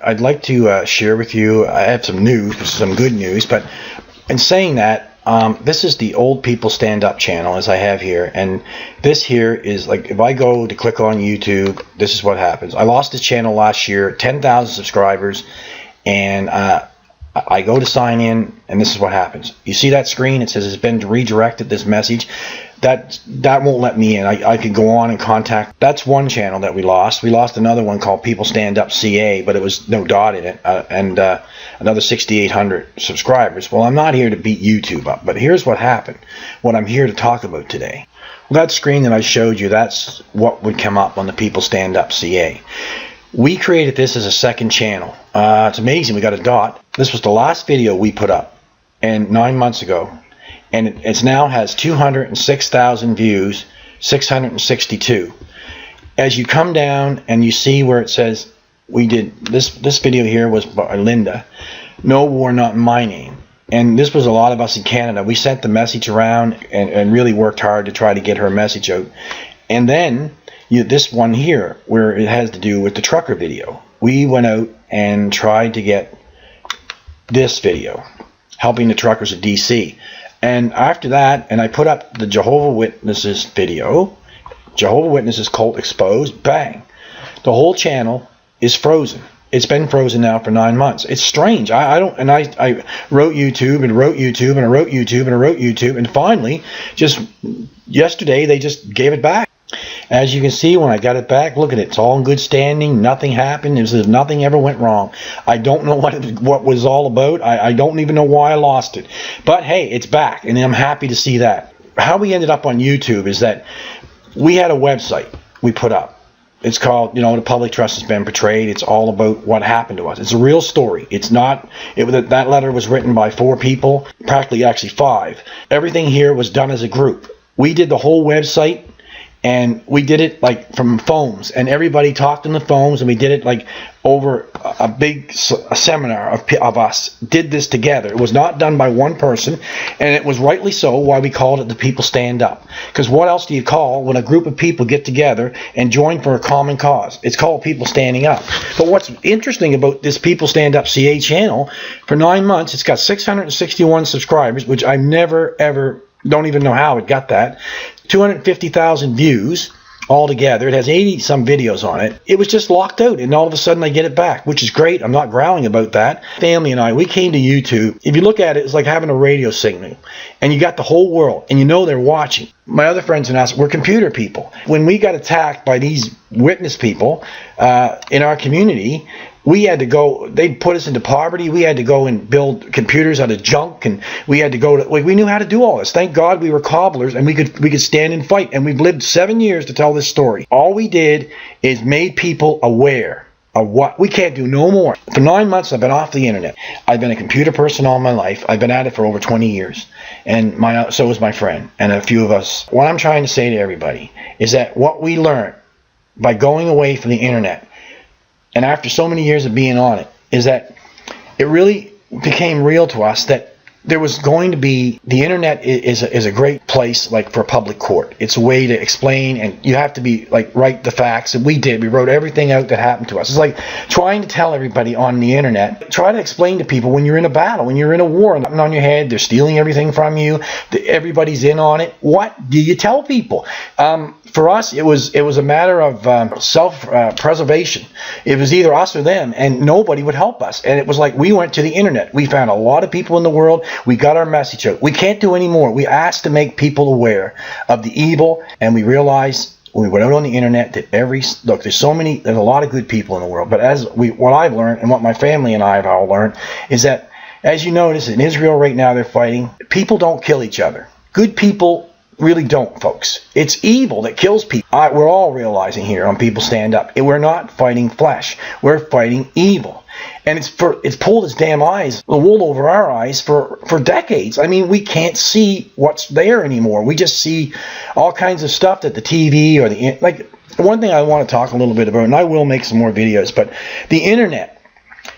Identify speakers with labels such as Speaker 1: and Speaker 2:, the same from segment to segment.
Speaker 1: I'd like to share with you, I have some news, some good news, but in saying that, this is the Old People Stand Up channel, as I have here, and this here is like, if I go to click on YouTube, this is what happens. I lost this channel last year, 10,000 subscribers, and I go to sign in, and this is what happens. You see that screen? It says it's been redirected, this message. That won't let me in. I could go on and contact. That's one channel that we lost. We lost another one called peoplestandup.ca, but it was no dot in it, and another 6,800 subscribers. Well, I'm not here to beat YouTube up, but here's what happened. What I'm here to talk about today. Well, that screen that I showed you, that's what would come up on the peoplestandup.ca. We created this as a second channel. It's amazing. We got a dot. This was the last video we put up, and 9 months ago. And it now has 206,000 views, 662. As you come down and you see where it says, we did this video here was by Linda, no war, not in my name. And this was a lot of us in Canada. We sent the message around and really worked hard to try to get her message out. And then this one here, where it has to do with the trucker video. We went out and tried to get this video, helping the truckers of DC. And after that, and I put up the Jehovah's Witnesses video, Jehovah's Witnesses cult exposed, bang. The whole channel is frozen. It's been frozen now for 9 months. It's strange. I wrote YouTube and wrote YouTube and I wrote YouTube and I wrote YouTube, and finally, just yesterday, they just gave it back. As you can see, when I got it back, look at it. It's all in good standing. Nothing happened. It was, nothing ever went wrong. I don't know what it was all about. I don't even know why I lost it. But hey, it's back, and I'm happy to see that. How we ended up on YouTube is that we had a website we put up. It's called, The Public Trust Has Been Betrayed. It's all about what happened to us. It's a real story. It's not, that letter was written by 4 people, practically actually 5. Everything here was done as a group. We did the whole website. And we did it like from phones, and everybody talked on the phones, and we did it like over a big seminar of us did this together. It was not done by one person, and it was rightly so why we called it the People Stand Up. Because what else do you call when a group of people get together and join for a common cause? It's called People Standing Up. But what's interesting about this People Stand Up CA channel, for 9 months, it's got 661 subscribers, which I've never ever, don't even know how it got that. 250,000 views altogether. It has 80 some videos on it. It was just locked out, and all of a sudden I get it back, which is great. I'm not growling about that. Family and I, we came to YouTube. If you look at it, it's like having a radio signal, and you got the whole world, and they're watching. My other friends and us, we're computer people. When we got attacked by these witness people in our community, we had to go, they'd put us into poverty. We had to go and build computers out of junk, and we had to go to, we knew how to do all this. Thank God we were cobblers, and we could stand and fight. And we've lived 7 years to tell this story. All we did is made people aware of what we can't do no more. For 9 months, I've been off the internet. I've been a computer person all my life. I've been at it for over 20 years. And so is my friend and a few of us. What I'm trying to say to everybody is that what we learned by going away from the internet, and after so many years of being on it, is that it really became real to us that there was going to be, the internet is a great place like for a public court. It's a way to explain, and you have to be like write the facts, and we did. We wrote everything out that happened to us. It's like trying to tell everybody on the internet, try to explain to people when you're in a battle, when you're in a war, nothing on your head, they're stealing everything from you, everybody's in on it. What do you tell people? For us, it was a matter of self-preservation. It was either us or them, and nobody would help us. And it was like we went to the internet. We found a lot of people in the world. We got our message out. We can't do any more. We asked to make people aware of the evil, and we realized when we went out on the internet that there's a lot of good people in the world. But what I've learned, and what my family and I have all learned, is that, as you notice, in Israel right now they're fighting. People don't kill each other. Good people really don't, folks. It's evil that kills people. We're all realizing here on People Stand Up, we're not fighting flesh. We're fighting evil. And it's pulled its damn eyes, the wool over our eyes for decades. I mean, we can't see what's there anymore. We just see all kinds of stuff that the TV or one thing I want to talk a little bit about, and I will make some more videos, but the internet.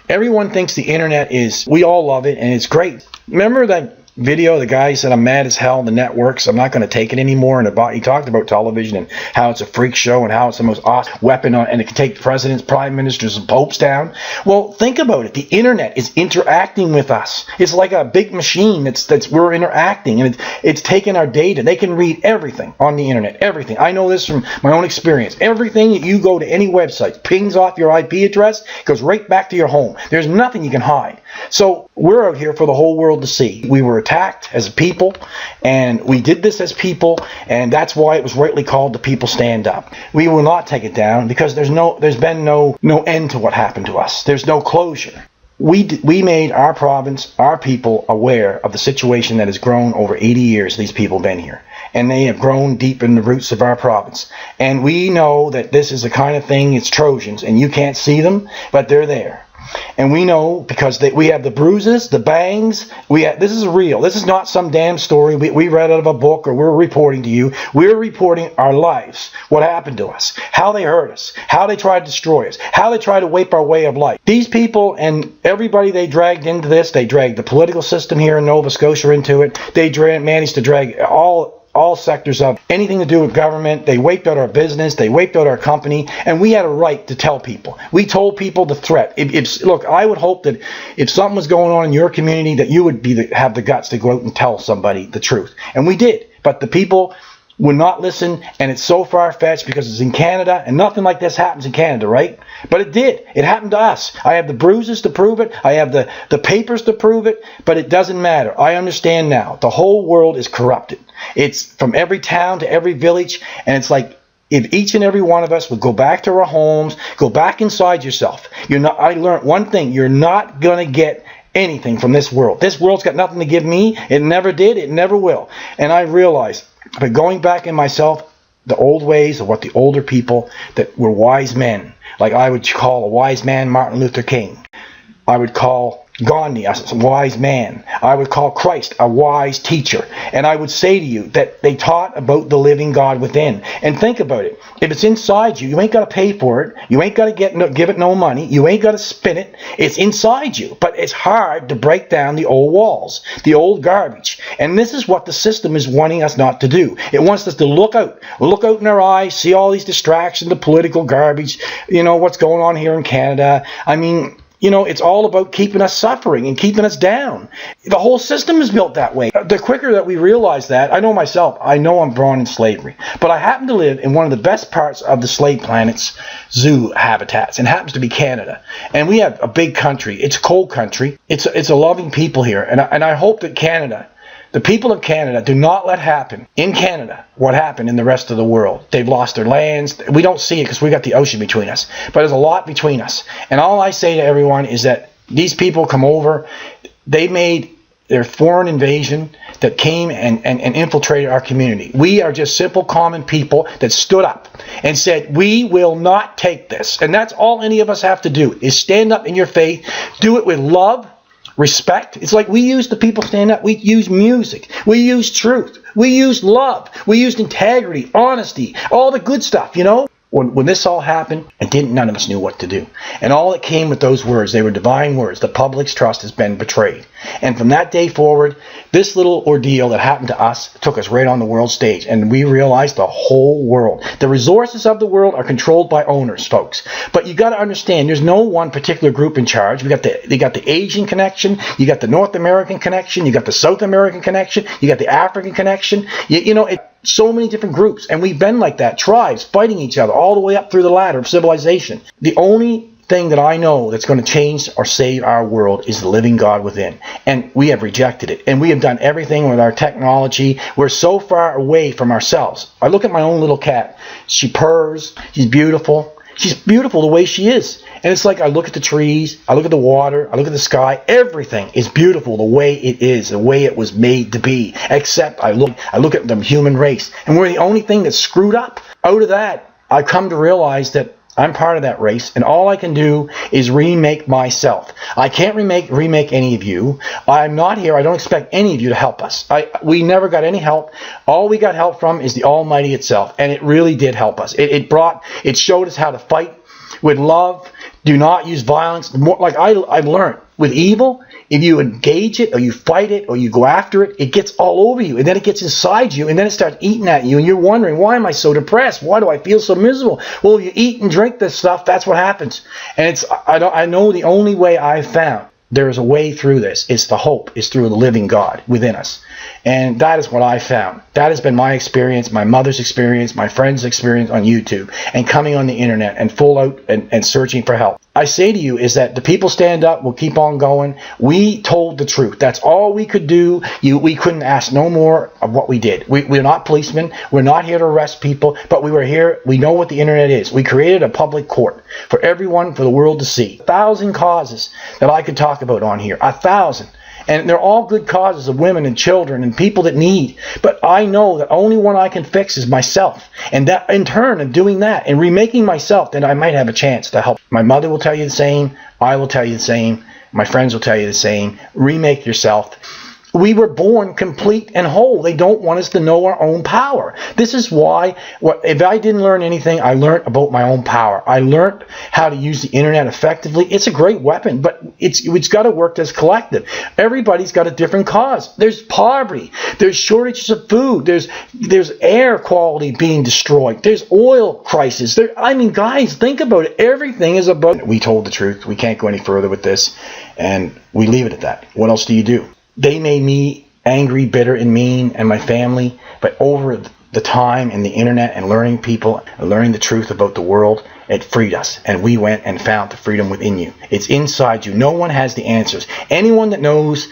Speaker 1: Everyone thinks the internet we all love it, and it's great. Remember that video, the guy said, I'm mad as hell, the networks, I'm not going to take it anymore. And he talked about television and how it's a freak show and how it's the most awesome weapon and it can take presidents, prime ministers, and popes down. Well, think about it. The internet is interacting with us. It's like a big machine that's we're interacting, and it's taking our data. They can read everything on the internet, everything. I know this from my own experience. Everything that you go to any website pings off your IP address, goes right back to your home. There's nothing you can hide. So we're out here for the whole world to see. We were attacked as a people, and we did this as people, and that's why it was rightly called the People Stand Up. We will not take it down because there's been no end to what happened to us. There's no closure. We made our province, our people, aware of the situation that has grown over 80 years. These people have been here, and they have grown deep in the roots of our province. And we know that this is the kind of thing, it's Trojans, and you can't see them, but they're there. And we know because we have the bruises, the bangs. This is real. This is not some damn story we read out of a book or we're reporting to you. We're reporting our lives, what happened to us, how they hurt us, how they tried to destroy us, how they tried to wipe our way of life. These people and everybody they dragged into this, they dragged the political system here in Nova Scotia into it. They managed to drag all sectors of anything to do with government. They wiped out our business. They wiped out our company. And we had a right to tell people. We told people the threat. Look, I would hope that if something was going on in your community, that you would have the guts to go out and tell somebody the truth. And we did. But the people would not listen, and it's so far-fetched because it's in Canada, and nothing like this happens in Canada, right? But it did. It happened to us. I have the bruises to prove it. I have the papers to prove it, but it doesn't matter. I understand now. The whole world is corrupted. It's from every town to every village, and it's like if each and every one of us would go back to our homes, go back inside yourself. I learned one thing. You're not going to get anything from this world. This world's got nothing to give me. It never did. It never will. And I realized, but going back in myself, the old ways of what the older people that were wise men, like I would call a wise man Martin Luther King. I would call Gandhi a wise man. I would call Christ a wise teacher. And I would say to you that they taught about the living God within. And think about it. If it's inside you, you ain't got to pay for it. You ain't got to give it no money. You ain't got to spin it. It's inside you. But it's hard to break down the old walls, the old garbage. And this is what the system is wanting us not to do. It wants us to look out in our eyes, see all these distractions, the political garbage, what's going on here in Canada. I mean, it's all about keeping us suffering and keeping us down. The whole system is built that way. The quicker that we realize that, I know myself, I know I'm born in slavery, but I happen to live in one of the best parts of the slave planet's zoo habitats, and happens to be Canada. And we have a big country. It's a cold country. It's a loving people here. And I hope that Canada, the people of Canada, do not let happen in Canada what happened in the rest of the world. They've lost their lands. We don't see it because we got the ocean between us. But there's a lot between us. And all I say to everyone is that these people come over. They made their foreign invasion that came and infiltrated our community. We are just simple, common people that stood up and said, we will not take this. And that's all any of us have to do, is stand up in your faith, do it with love, respect. It's like we use the People Stand Up. We use music. We use truth. We use love. We used integrity, honesty, all the good stuff, When this all happened, none of us knew what to do. And all that came with those words, they were divine words. The public's trust has been betrayed. And from that day forward, this little ordeal that happened to us took us right on the world stage. And we realized the whole world. The resources of the world are controlled by owners, folks. But you got to understand, there's no one particular group in charge. They got the Asian connection. You got the North American connection. You got the South American connection. You got the African connection. So many different groups, and we've been like that, tribes fighting each other all the way up through the ladder of civilization. The only thing that I know that's going to change or save our world is the living God within, and we have rejected it, and we have done everything with our technology. We're so far away from ourselves. I look at my own little cat. She purrs. She's beautiful. She's beautiful the way she is. And it's like I look at the trees, I look at the water, I look at the sky. Everything is beautiful the way it is, the way it was made to be. Except I look at the human race, and we're the only thing that's screwed up. Out of that, I've come to realize that I'm part of that race, and all I can do is remake myself. I can't remake any of you. I'm not here. I don't expect any of you to help us. We never got any help. All we got help from is the Almighty itself, and it really did help us. It showed us how to fight with love. Do not use violence. More, like I've learned, with evil, if you engage it or you fight it or you go after it, it gets all over you, and then it gets inside you, and then it starts eating at you, and you're wondering, why am I so depressed? Why do I feel so miserable? Well, if you eat and drink this stuff, that's what happens. And I know the only way I've found there is a way through this is the hope is through the living God within us. And that is what I found. That has been my experience, my mother's experience, my friend's experience on YouTube, and coming on the internet and full out and searching for help. I say to you is that the people stand up, will keep on going. We told the truth. That's all we could do. We couldn't ask no more of what we did. We're not policemen. We're not here to arrest people, but we were here. We know what the internet is. We created a public court for everyone, for the world to see. 1,000 causes that I could talk about on here. 1,000. And they're all good causes of women and children and people that need. But I know that only one I can fix is myself. And that in turn of doing that and remaking myself, then I might have a chance to help. My mother will tell you the same. I will tell you the same. My friends will tell you the same. Remake yourself. We were born complete and whole. They don't want us to know our own power. This is why, if I didn't learn anything, I learned about my own power. I learned how to use the internet effectively. It's a great weapon, but it's got to work as collective. Everybody's got a different cause. There's poverty. There's shortages of food. There's air quality being destroyed. There's oil crisis. Guys, think about it. Everything is about. We told the truth. We can't go any further with this, and we leave it at that. What else do you do? They made me angry, bitter, and mean, and my family, but over the time and the internet and learning people, and learning the truth about the world, it freed us, and we went and found the freedom within you. It's inside you. No one has the answers. Anyone that knows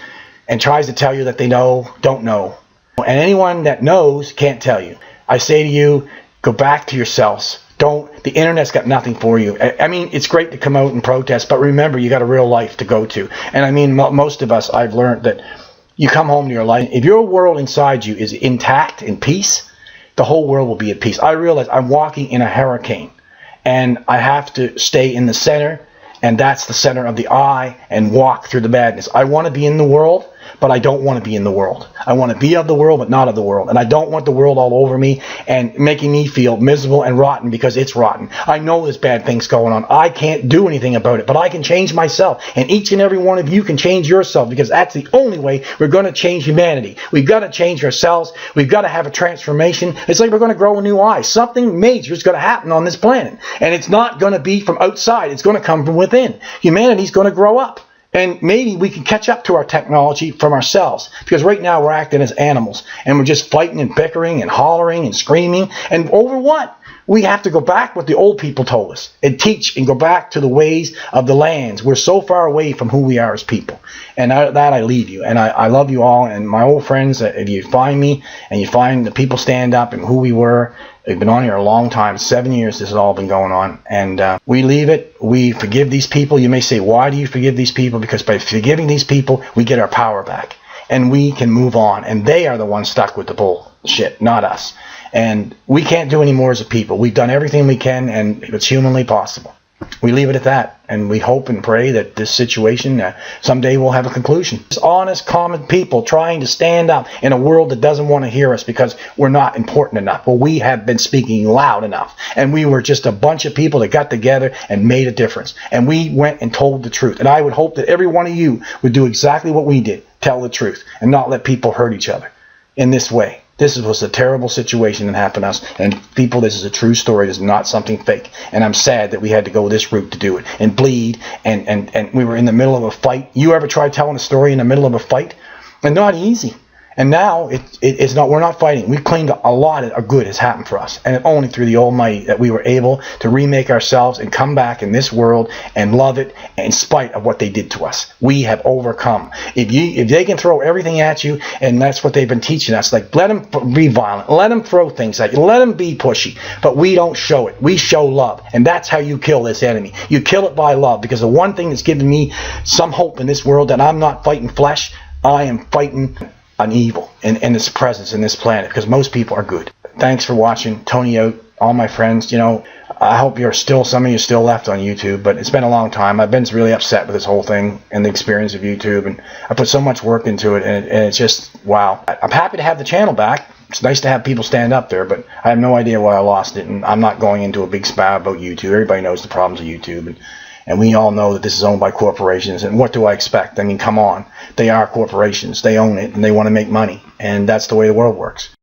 Speaker 1: and tries to tell you that they know, don't know. And anyone that knows can't tell you. I say to you, go back to yourselves. The internet's got nothing for you. I mean, it's great to come out and protest, but remember, you got a real life to go to. And I mean, most of us, I've learned that you come home to your life. If your world inside you is intact, in peace, the whole world will be at peace. I realize I'm walking in a hurricane, and I have to stay in the center, and that's the center of the eye, and walk through the madness. I want to be in the world, but I don't want to be in the world. I want to be of the world, but not of the world. And I don't want the world all over me and making me feel miserable and rotten because it's rotten. I know there's bad things going on. I can't do anything about it, but I can change myself. And each and every one of you can change yourself, because that's the only way we're going to change humanity. We've got to change ourselves. We've got to have a transformation. It's like we're going to grow a new eye. Something major is going to happen on this planet. And it's not going to be from outside. It's going to come from within. Humanity's going to grow up. And maybe we can catch up to our technology from ourselves, because right now we're acting as animals, and we're just fighting and bickering and hollering and screaming. And over what? We have to go back what the old people told us and teach and go back to the ways of the lands. We're so far away from who we are as people. And that I leave you. And I love you all. And my old friends, if you find me and you find the people stand up and who we were, we've been on here a long time. 7 years this has all been going on. And we leave it. We forgive these people. You may say, why do you forgive these people? Because by forgiving these people, we get our power back. And we can move on. And they are the ones stuck with the bullshit, not us. And we can't do any more as a people. We've done everything we can, and it's humanly possible. We leave it at that. And we hope and pray that this situation someday will have a conclusion. It's honest, common people trying to stand up in a world that doesn't want to hear us because we're not important enough. Well, we have been speaking loud enough. And we were just a bunch of people that got together and made a difference. And we went and told the truth. And I would hope that every one of you would do exactly what we did. Tell the truth and not let people hurt each other in this way. This was a terrible situation that happened to us. And people, this is a true story. This is not something fake. And I'm sad that we had to go this route to do it and bleed. And we were in the middle of a fight. You ever tried telling a story in the middle of a fight? And not easy. And now it's not. We're not fighting. We've claimed a lot of good has happened for us, and only through the Almighty that we were able to remake ourselves and come back in this world and love it in spite of what they did to us. We have overcome. If they can throw everything at you, and that's what they've been teaching us, like let them be violent, let them throw things at you, let them be pushy, but we don't show it. We show love, and that's how you kill this enemy. You kill it by love, because the one thing that's given me some hope in this world, that I'm not fighting flesh, I am fighting an evil in its presence in this planet, because most people are good. Thanks for watching. Tony out. All my friends, I hope some of you still left on YouTube, but it's been a long time. I've been really upset with this whole thing and the experience of YouTube, and I put so much work into it, and it's just, wow. I'm happy to have the channel back. It's nice to have people stand up there, but I have no idea why I lost it, and I'm not going into a big spat about YouTube. Everybody knows the problems of YouTube, and we all know that this is owned by corporations, and what do I expect? I mean, come on. They are corporations. They own it, and they want to make money, and that's the way the world works.